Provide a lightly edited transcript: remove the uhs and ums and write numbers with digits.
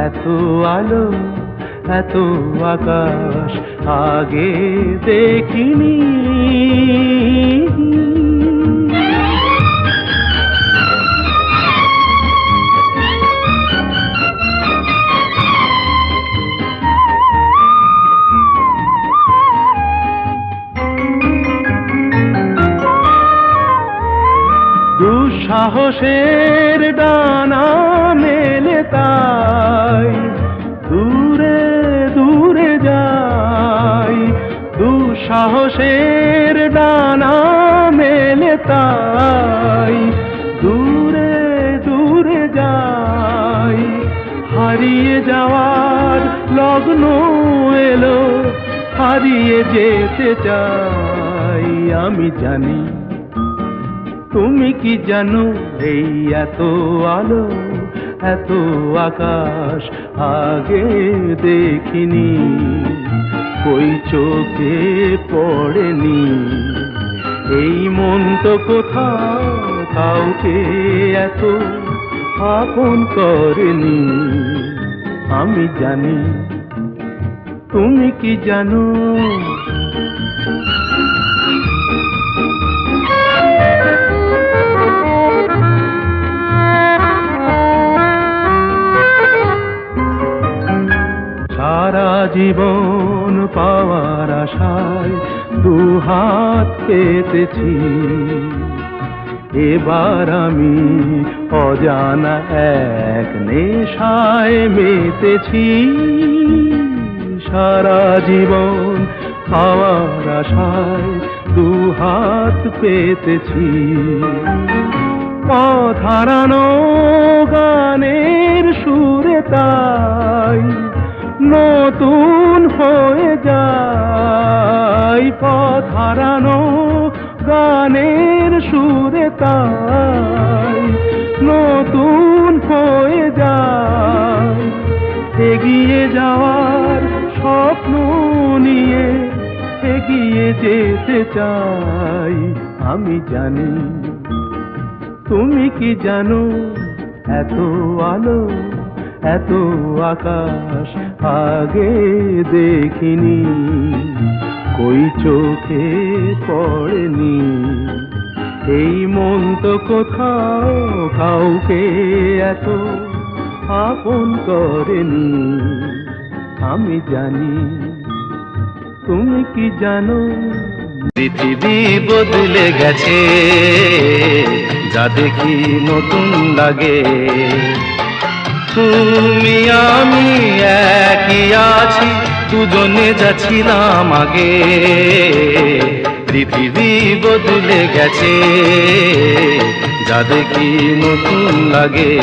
এত আলো এত আকাশ আগে দেখিনি। দুঃসাহসের ডানা মেলে তাই দূরে দূরে যাই, দুঃসাহসের ডানা মেলে তাই দূরে দূরে যাই। হারিয়ে যাওয়ার লগ্ন এলো, হারিয়ে যেতে চাই। আমি জানি তুমি কি জানো, এই এত আলো এত আকাশ আগে দেখিনি, কই চোখে পড়েনি। এই মন তো কোথাও কাউকে এত আপন করেনি। আমি জানি তুমি কি জানো। সারা জীবন পাওয়ার আশায় দুহাত পেতেছি, এবার আমি অজানা এক নেশায় মেতেছি। সারা জীবন পাওয়ার আশায় দুহাত পেতেছি, পথ হারানো গানের সুরে তাই নতুন হয়ে যায়। পথ হারানো গানের সুরে তাই নতুন হয়ে যায়। এগিয়ে যাওয়ার স্বপ্ন নিয়ে এগিয়ে যেতে চাই। আমি জানি তুমি কি জানো, এত আলো এত আকাশ আগে দেখিনি, কই চোখে পড়েনি। এই মন তো কোথাও কাউকে এত আপন করেনি। আমি জানি তুমি কি জানো। পৃথিবী বদলে গেছে, যা দেখি নতুন লাগে। তুমি আমি একই আছি, দুজনে যাচ্ছিলাম আগে। পৃথিবী বদলে গেছে, যা দেখি নতুন লাগে।